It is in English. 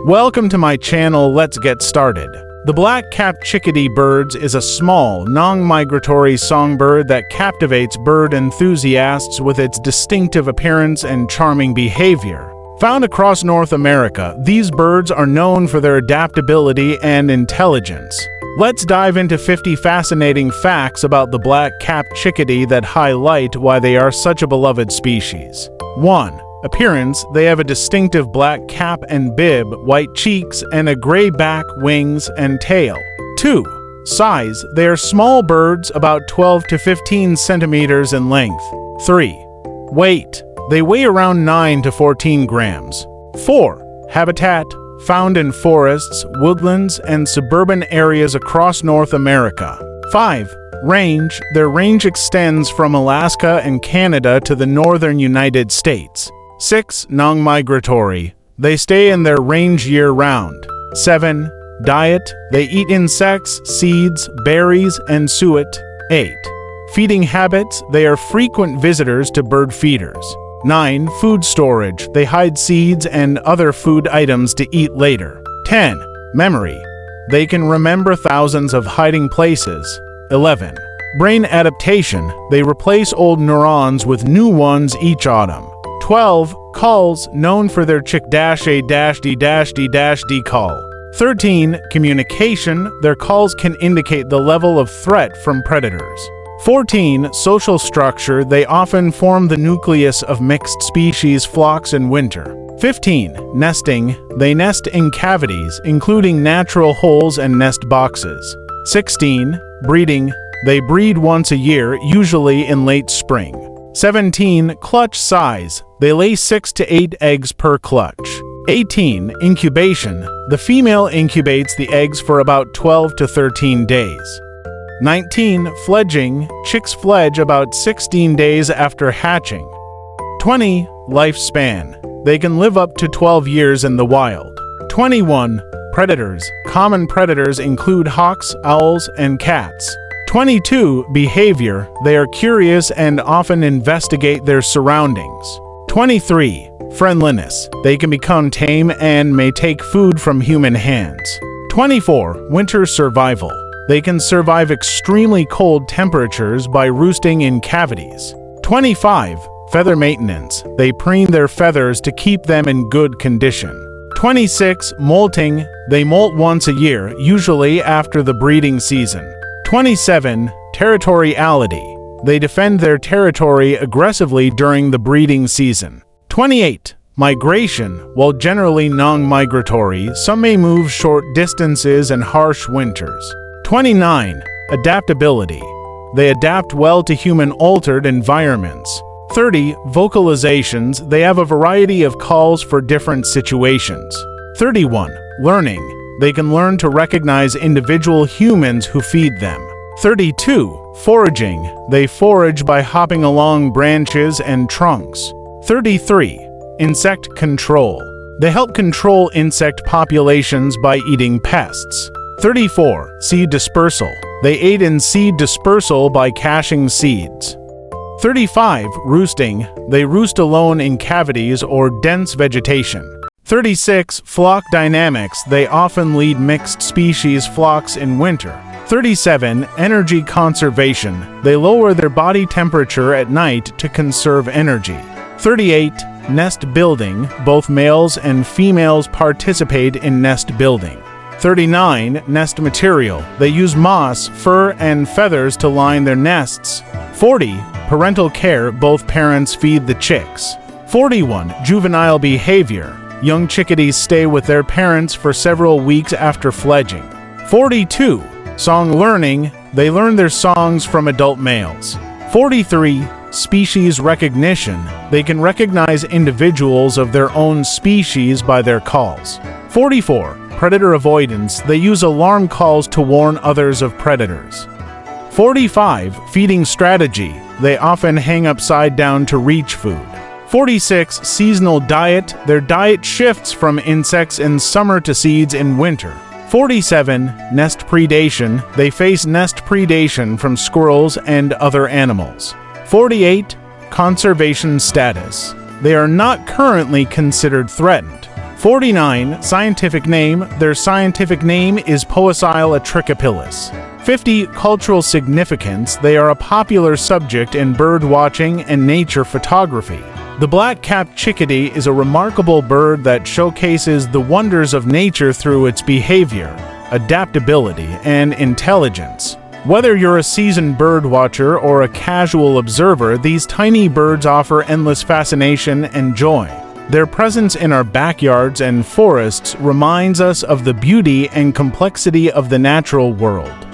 Welcome to my channel. Let's get started. The black-capped chickadee bird is a small, non-migratory songbird that captivates bird enthusiasts with its distinctive appearance and charming behavior. Found across North America, these birds are known for their adaptability and intelligence. Let's dive into 50 fascinating facts about the black-capped chickadee that highlight why they are such a beloved species. 1. Appearance: they have a distinctive black cap and bib, white cheeks, and a gray back, wings, and tail. 2. Size: they are small birds, about 12 to 15 centimeters in length. 3. Weight: they weigh around 9 to 14 grams. 4. Habitat: found in forests, woodlands, and suburban areas across North America. 5. Range: their range extends from Alaska and Canada to the northern United States. 6. Non-migratory: they stay in their range year-round. 7. Diet: they eat insects, seeds, berries, and suet. 8. Feeding habits: they are frequent visitors to bird feeders. 9. Food storage: they hide seeds and other food items to eat later. 10. Memory: they can remember thousands of hiding places. 11. Brain adaptation: they replace old neurons with new ones each autumn. 12. Calls: known for their chick-a-d-d-d call. 13. Communication: their calls can indicate the level of threat from predators. 14. Social structure: they often form the nucleus of mixed species flocks in winter. 15. Nesting: they nest in cavities, including natural holes and nest boxes. 16. Breeding: they breed once a year, usually in late spring. 17. Clutch size: they lay 6 to 8 eggs per clutch. 18. Incubation: the female incubates the eggs for about 12 to 13 days. 19. Fledging: chicks fledge about 16 days after hatching. 20. Lifespan: they can live up to 12 years in the wild. 21. Predators: common predators include hawks, owls, and cats. 22. Behavior: they are curious and often investigate their surroundings. 23. Friendliness: they can become tame and may take food from human hands. 24. Winter survival: they can survive extremely cold temperatures by roosting in cavities. 25. Feather maintenance: they preen their feathers to keep them in good condition. 26. Molting: they molt once a year, usually after the breeding season. 27. Territoriality: they defend their territory aggressively during the breeding season. 28. Migration: while generally non-migratory, some may move short distances and harsh winters. 29. Adaptability: they adapt well to human-altered environments. 30. Vocalizations: they have a variety of calls for different situations. 31. Learning: they can learn to recognize individual humans who feed them. 32. Foraging: they forage by hopping along branches and trunks. 33. Insect control: they help control insect populations by eating pests. 34. Seed dispersal: they aid in seed dispersal by caching seeds. 35. Roosting: they roost alone in cavities or dense vegetation. 36. Flock dynamics: they often lead mixed species flocks in winter. 37. Energy conservation: they lower their body temperature at night to conserve energy. 38. Nest building: both males and females participate in nest building. 39. Nest material: they use moss, fur, and feathers to line their nests. 40. Parental care: both parents feed the chicks. 41. Juvenile behavior: young chickadees stay with their parents for several weeks after fledging. 42. Song learning: they learn their songs from adult males. 43. Species recognition: they can recognize individuals of their own species by their calls. 44. Predator avoidance: they use alarm calls to warn others of predators. 45. Feeding strategy: they often hang upside down to reach food. 46. Seasonal diet: their diet shifts from insects in summer to seeds in winter. 47. Nest predation: they face nest predation from squirrels and other animals. 48. Conservation status: they are not currently considered threatened. 49. Scientific name. Their scientific name is Poecile atricapillus. 50. Cultural significance. They are a popular subject in bird watching and nature photography. The black-capped chickadee is a remarkable bird that showcases the wonders of nature through its behavior, adaptability, and intelligence. Whether you're a seasoned bird watcher or a casual observer, these tiny birds offer endless fascination and joy. Their presence in our backyards and forests reminds us of the beauty and complexity of the natural world.